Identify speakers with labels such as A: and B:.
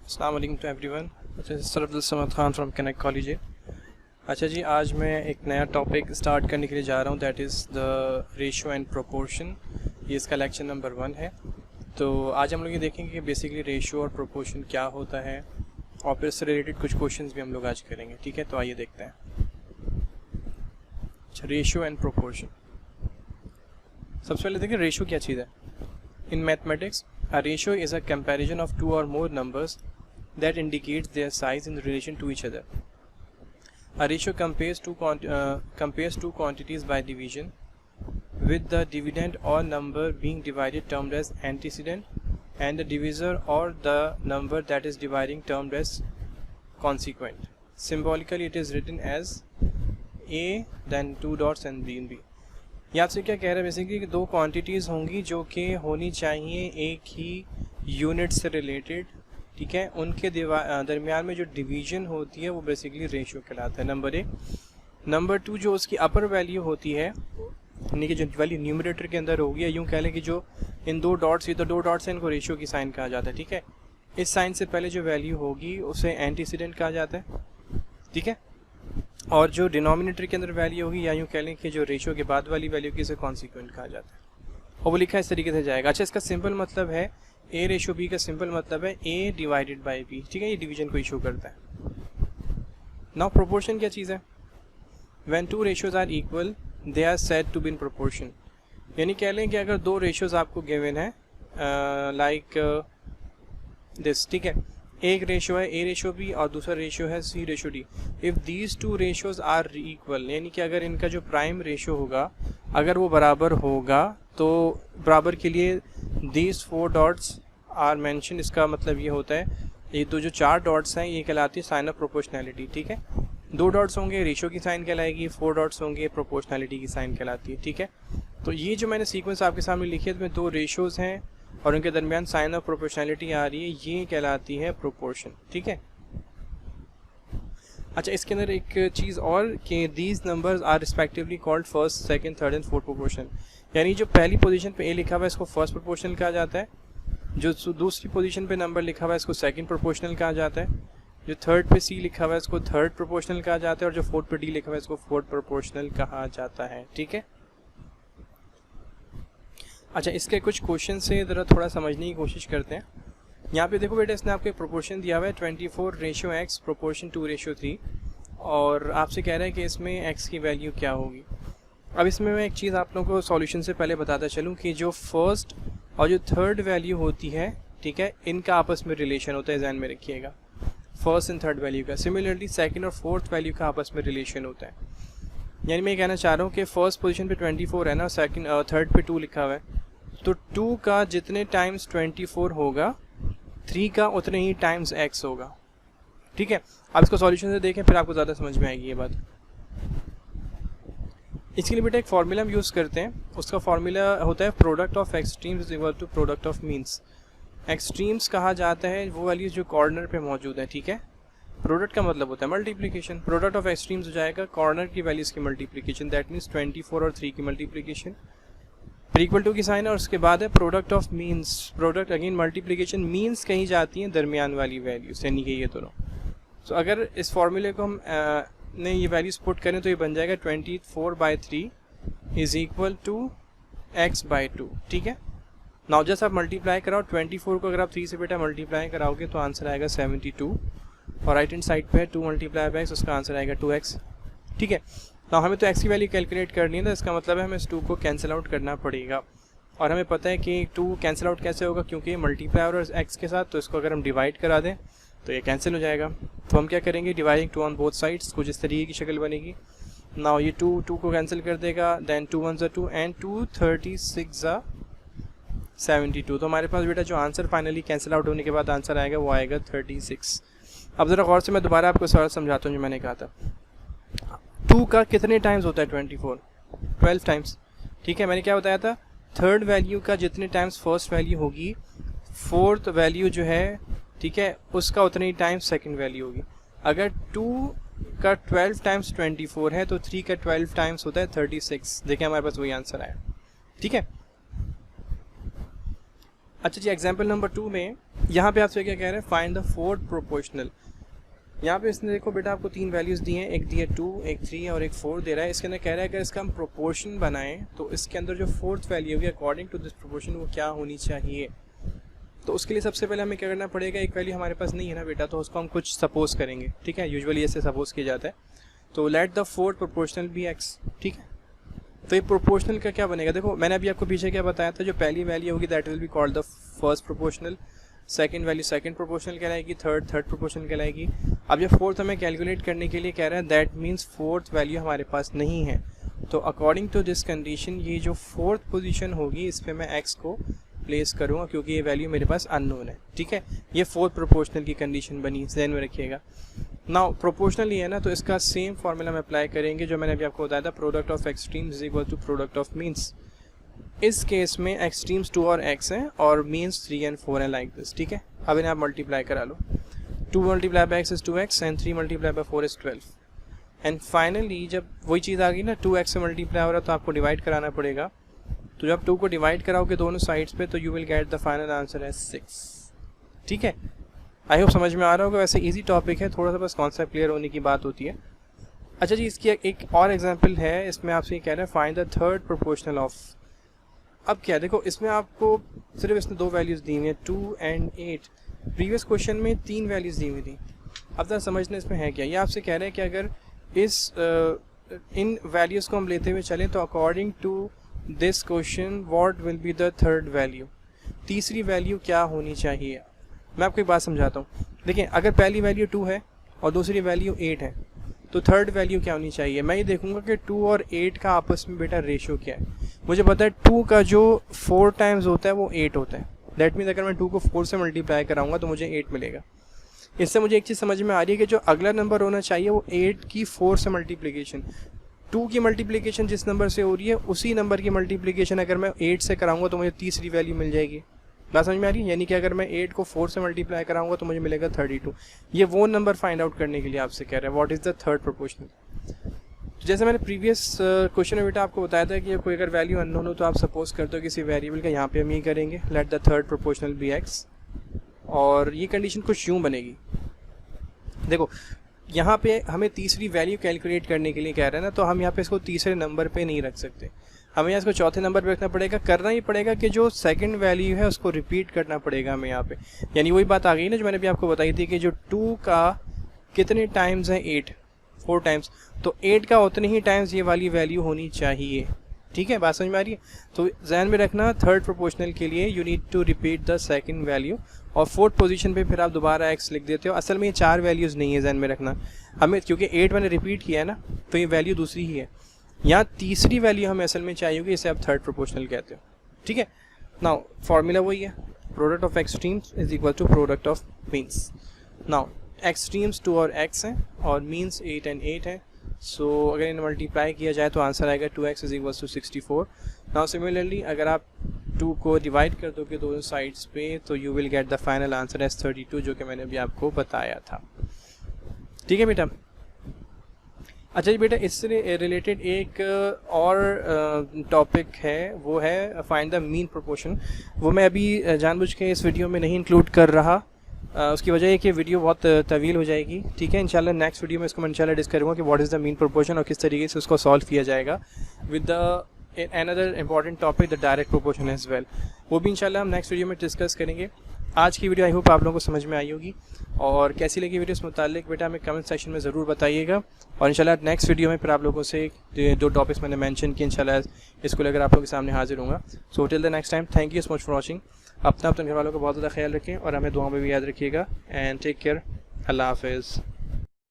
A: अस्सलाम वालेकुम to everyone. अच्छा, sir Abdul Samad Khan from connect college. अच्छा जी, आज मैं एक नया टॉपिक स्टार्ट करने के लिए जा रहा हूँ, that is the ratio and proportion. ये इसका लेक्चर नंबर 1 है। तो आज हम लोग ये देखेंगे कि बेसिकली रेशियो और प्रोपोर्शन क्या होता है, और फिर इससे रिलेटेड कुछ क्वेश्चंस भी हम लोग आज करेंगे। ठीक है, तो आइए देखते हैं। अच्छा, रेशियो एंड प्रोपोर्शन। सबसे पहले देखिए रेशियो क्या चीज़ है। In mathematics, a ratio is a comparison of two or more numbers that indicates their size in relation to each other. A ratio compares two quantities by division, with the dividend or number being divided termed as antecedent, and the divisor or the number that is dividing termed as consequent. Symbolically, it is written as A, then two dots and B in B. ये आपसे क्या कह रहा है basically कि दो quantities होंगी जो कि होनी चाहिए एक ही यूनिट से रिलेटेड। ठीक है, उनके दरमियान में जो डिवीजन होती है वो बेसिकली रेशियो कहलाता है, नंबर 1। नंबर 2, जो उसकी अपर वैल्यू होती है, यानी कि जो वैल्यू न्यूमरेटर के अंदर होगी, या यूँ कह लें कि जो इन दो डॉट्स, ये तो दो डॉट्स हैं, इनको रेशियो की साइन कहा जाता है। ठीक है, इस साइन से पहले जो वैल्यू होगी उसे एंटीसीडेंट कहा जाता है। ठीक है, और जो डिनोमिनेटर के अंदर वैल्यू होगी, या यूँ कह लें कि जो रेशियो के बाद वाली वैल्यू की, इसे कॉन्सिक्वेंट कहा जाता है, और वो लिखा इस तरीके से जाएगा। अच्छा, इसका सिंपल मतलब है ए रेशियो बी का सिंपल मतलब है ए डिवाइडेड बाय बी। ठीक है, ये डिवीजन को इशू करता है। नाउ प्रोपोर्शन क्या चीज़ है? When two ratios are equal they are said to be in proportion. यानी कह लें कि अगर दो रेशियोज आपको गिवन है लाइक दिस, ठीक है, एक रेशियो है ए रेशियो बी और दूसरा रेशियो है C ratio D. If these two ratios are equal, यानी कि अगर इनका जो प्राइम रेशियो होगा अगर वो बराबर होगा, तो बराबर के लिए दीज 4 डॉट्स आर मेंशन। इसका मतलब ये होता है ये जो 4 डॉट्स हैं ये कहलाती है साइन ऑफ प्रोपोर्शनैलिटी। ठीक है, 2 डॉट्स होंगे रेशियो की साइन कहलाएगी, 4 डॉट्स होंगे प्रोपोर्शनैलिटी की साइन कहलाती है। ठीक है, तो ये जो मैंने सीक्वेंस आपके सामने लिखी है, इसमें 2 रेशियोज़ हैं और उनके दरमियान साइन ऑफ प्रोपोर्शनैलिटी आ रही है, ये कहलाती है प्रोपोर्शन। ठीक है, अच्छा, इसके अंदर एक चीज़ और कि these numbers are respectively called first, second, third and fourth proportion. यानी जो पहली पोजीशन पे ए लिखा हुआ है इसको फर्स्ट प्रोपोर्शनल कहा जाता है, जो दूसरी पोजीशन पे नंबर लिखा हुआ है इसको सेकंड प्रोपोर्शनल कहा जाता है, जो थर्ड पे सी लिखा हुआ है इसको थर्ड प्रोपोर्शनल कहा जाता है, और जो फोर्थ पे डी लिखा हुआ है इसको फोर्थ प्रोपोर्शनल कहा जाता है। ठीक है, अच्छा, इसके कुछ क्वेश्चन से ज़रा थोड़ा समझने की कोशिश करते हैं। यहाँ पे देखो बेटा, इसने आपको एक प्रोपोर्शन दिया हुआ है 24 रेशियो एक्स प्रोपोर्शन 2 रेशियो 3, और आपसे कह रहा है कि इसमें एक्स की वैल्यू क्या होगी। अब इसमें मैं एक चीज़ आप लोगों को सॉल्यूशन से पहले बताता चलूँ कि जो फर्स्ट और जो थर्ड वैल्यू होती है, ठीक है, इनका आपस में रिलेशन होता है, ध्यान में रखिएगा, फर्स्ट एंड थर्ड वैल्यू का। सिमिलरली सेकंड और फोर्थ वैल्यू का आपस में रिलेशन होता है। यानी मैं कहना चाह रहा हूँ कि फर्स्ट पोजीशन पे 24 है ना, सेकंड थर्ड पे 2 लिखा हुआ है, तो 2 का जितने टाइम्स 24 होगा 3 का उतने ही टाइम्स x होगा। ठीक है, आप इसको सॉल्यूशन से देखें फिर आपको ज़्यादा समझ में आएगी ये बात। इसके लिए बेटा एक फार्मूला हम यूज़ करते हैं, उसका फार्मूला होता है product of extremes equal to product of means. Extremes कहा जाता है वो वैल्यूज जो कॉर्नर पे मौजूद है। ठीक है, प्रोडक्ट का मतलब होता है मल्टीप्लिकेशन। प्रोडक्ट ऑफ एक्सट्रीम्स हो जाएगा कॉर्नर की वैल्यूज़ की मल्टीप्लिकेशन, दैट मीन्स 24 और 3 की मल्टीप्लिकेशन, इक्वल टू की साइन, और उसके बाद है product of means. Product again multiplication, means कहीं जाती हैं दरमियान वाली वैल्यूज, यानी कि ये दोनों। तो अगर इस फॉर्मूले को हम ने ये वैल्यूज पुट करें तो ये बन जाएगा 24/3 इज इक्वल टू x/2। ठीक है, नाउ जस्ट आप मल्टीप्लाई कराओ 24 को, अगर आप 3 से बेटा मल्टीप्लाई कराओगे तो आंसर आएगा 72, और राइट हैंड साइड पे है 2 मल्टीप्लाई बाय x, उसका आंसर आएगा 2x। ठीक है, तो हमें तो x की वैल्यू कैलकुलेट करनी है, तो इसका मतलब है हमें इस 2 को कैंसिल आउट करना पड़ेगा, और हमें पता है कि 2 कैंसिल आउट कैसे होगा, क्योंकि ये मल्टीप्लाई और x के साथ, तो इसको अगर हम डिवाइड करा दें तो ये कैंसिल हो जाएगा। तो हम क्या करेंगे, डिवाइडिंग 2 ऑन बोथ साइड्स, कुछ इस तरीके की शक्ल बनेगी। नाउ ये 2 को कैंसिल कर देगा, देन 2 1 2 एंड 2 36 72। तो हमारे पास बेटा जो आंसर फाइनली कैंसिल आउट होने के बाद आंसर आएगा वो आएगा 36। अब ज़रा गौर से मैं दोबारा आपको सवाल समझाता हूँ जो मैंने कहा था। 2 का कितने टाइम्स होता है 24? 12 टाइम्स। ठीक है, मैंने क्या बताया था, थर्ड वैल्यू का जितने टाइम्स फर्स्ट वैल्यू होगी, फोर्थ वैल्यू जो है, ठीक है, उसका उतने ही टाइम्स सेकंड वैल्यू होगी। अगर 2 का 12 टाइम्स 24 है तो 3 का 12 टाइम्स होता है 36। देखिए हमारे पास वही आंसर आया। ठीक है, अच्छा जी, एग्जाम्पल नंबर 2 में यहाँ पे आपसे क्या कह रहे हैं, फाइंड द फोर्थ प्रोपोर्शनल। यहाँ पे इसने देखो बेटा आपको 3 वैल्यूज़ दी हैं, एक दी है 2, एक 3 और एक 4 दे रहा है। इसके अंदर कह रहा है अगर इसका हम प्रोपोर्शन बनाएं तो इसके अंदर जो फोर्थ वैल्यू होगी अकॉर्डिंग टू दिस प्रोपोर्शन वो क्या होनी चाहिए। तो उसके लिए सबसे पहले हमें क्या करना पड़ेगा, एक वैल्यू हमारे पास नहीं है ना बेटा, तो उसको हम कुछ सपोज करेंगे, ठीक है, यूजुअली ऐसे सपोज किया जाता है। तो let the fourth proportional be X, ठीक है। तो ये प्रोपोर्शनल का क्या बनेगा, देखो मैंने अभी आपको पीछे क्या बताया था, जो पहली वैल्यू होगी that will be called the first proportional, second value second proportional कहलाएगी, थर्ड प्रोपोर्शनल कहलाएगी। अब ये फोर्थ हमें कैलकुलेट करने के लिए कह रहा है, दैट मीन्स फोर्थ वैल्यू हमारे पास नहीं है। तो अकॉर्डिंग टू दिस कंडीशन ये जो फोर्थ पोजीशन होगी इस पर मैं एक्स को प्लेस करूँगा क्योंकि ये वैल्यू मेरे पास अननोन है, ठीक है। ये फोर्थ प्रोपोर्शनल की कंडीशन बनी, ध्यान में रखिएगा। नाउ प्रोपोर्शनल ही है ना, तो इसका सेम फार्मूला में अप्लाई करेंगे जो मैंने अभी आपको बताया था, product of extremes is equal to product of means. इस केस में एक्सट्रीम्स 2 और x हैं और मीन्स 3 and 4 हैं, लाइक दिस, ठीक है। अब इन्हें आप मल्टीप्लाई करा लो, 2 multiply by x is 2x and 3 multiply by 4 is 12। And finally जब वही चीज़ आ गई ना, 2x से मल्टीप्लाई हो रहा है तो आपको डिवाइड कराना पड़ेगा। तो जब 2 को डिवाइड कराओगे दोनों साइड्स पे तो you will get the final answer as 6, ठीक है। आई होप समझ में आ रहा होगा। वैसे इजी टॉपिक है, थोड़ा सा बस कॉन्सेप्ट क्लियर होने की बात होती है। अच्छा जी, इसकी एक और एग्जांपल है, इसमें आपसे ये कह रहे हैं find the third proportional of. अब क्या देखो, इसमें आपको सिर्फ इसने 2 वैल्यूज़ दी हुई हैं, 2 and 8। प्रीवियस क्वेश्चन में 3 वैल्यूज़ दी हुई थी। अब तक समझना इसमें है क्या, ये आपसे कह रहे हैं कि अगर इन वैल्यूज़ को हम लेते हुए चलें तो according to this question what will be the third value, तीसरी वैल्यू क्या होनी चाहिए। मैं आपको एक बात समझाता हूँ। देखिए, अगर पहली वैल्यू 2 है और दूसरी वैल्यू 8 है तो थर्ड वैल्यू क्या होनी चाहिए। मैं ये देखूंगा कि 2 और 8 का आपस में बेटा रेशियो क्या है। मुझे पता है 2 का जो 4 टाइम्स होता है वो 8 होता है। दैट मीन्स अगर मैं 2 को 4 से मल्टीप्लाई कराऊंगा तो मुझे 8 मिलेगा। इससे मुझे एक चीज़ समझ में आ रही है कि जो अगला नंबर होना चाहिए वो 8 की 4 से मल्टीप्लीकेशन, 2 की मल्टीप्लीकेशन जिस नंबर से हो रही है उसी नंबर की मल्टीप्लीकेशन अगर मैं 8 से कराऊंगा तो मुझे तीसरी वैल्यू मिल जाएगी। बात समझ में आ रही है, यानी कि अगर मैं 8 को 4 से मल्टीप्लाई कराऊंगा तो मुझे मिलेगा 32। ये वो नंबर फाइंड आउट करने के लिए आपसे कह रहा है what is the third proportional. जैसे मैंने प्रीवियस क्वेश्चन में बेटा आपको बताया था कि कोई अगर वैल्यू अननोन हो तो आप सपोज करते हो किसी वेरिएबल का, यहाँ पे हम ये करेंगे let the third proportional be X, और ये कंडीशन कुछ यूँ बनेगी। देखो यहाँ पे हमें तीसरी वैल्यू कैलकुलेट करने के लिए कह रहे हैं ना, तो हम यहाँ पे इसको तीसरे नंबर पे नहीं रख सकते, हमें यहाँ इसको चौथे नंबर पे रखना पड़ेगा। करना ही पड़ेगा कि जो सेकंड वैल्यू है उसको रिपीट करना पड़ेगा हमें यहाँ पे। यानी वही बात आ गई ना जो मैंने भी आपको बताई थी कि जो 2 का कितने टाइम्स है 8, 4 टाइम्स, तो 8 का उतने ही टाइम्स ये वाली वैल्यू होनी चाहिए, ठीक है। बात समझ में आ रही है। तो ध्यान में रखना थर्ड प्रोपोर्शनल के लिए you need to repeat the second value, और फोर्थ पोजीशन पे फिर आप दोबारा x लिख देते हो। असल में ये 4 वैल्यूज़ नहीं है, ध्यान में रखना हमें, क्योंकि 8 मैंने रिपीट किया है ना तो ये वैल्यू दूसरी ही है। यहाँ तीसरी वैल्यू हमें असल में चाहिए होगी, इसे आप थर्ड प्रोपोर्शनल कहते हो, ठीक है। नाउ फार्मूला वही है, product of extremes is equal to product of means. Now extremes 2 और x हैं और मीन्स 8 and 8 है। सो अगर इन्हें मल्टीप्लाई किया जाए तो आंसर आएगा 2x is equal to 64। Now similarly अगर आप 2 को डिवाइड कर दोगे दोनों साइड्स पे तो you will get the final answer as 32, जो कि मैंने अभी आपको बताया था, ठीक है बेटा। अच्छा जी बेटा, इससे रिलेटेड एक और टॉपिक है, वो है फाइंड द मीन प्रोपोर्शन। वो मैं अभी जानबूझ के इस वीडियो में नहीं इंक्लूड कर रहा, उसकी वजह है कि वीडियो बहुत तवील हो जाएगी, ठीक है। इंशाल्लाह नेक्स्ट वीडियो में इसको मैं इंशाल्लाह डिस्कस करूँगा कि what is the mean proportion और किस तरीके से उसको सॉल्व किया जाएगा with the another important topic the direct proportion as well. वो भी इंशाल्लाह हम नेक्स्ट वीडियो में डिस्कस करेंगे। आज की वीडियो आई होप आप लोगों को समझ में आई होगी, और कैसी लगी वीडियो इस मुतालिक बेटा हमें कमेंट सेक्शन में ज़रूर बताइएगा। और इंशाल्लाह नेक्स्ट वीडियो में फिर आप लोगों से जो टॉपिक्स मैंने मेंशन किए इंशाल्लाह इसको लेकर आप लोगों के सामने हाजिर होऊंगा। So till the next time, thank you so much for watching. अपने घर वालों का बहुत ज़्यादा ख्याल रखें और हमें दुआ में भी याद रखिएगा। एंड टेक केयर, अल्लाह हाफिज़।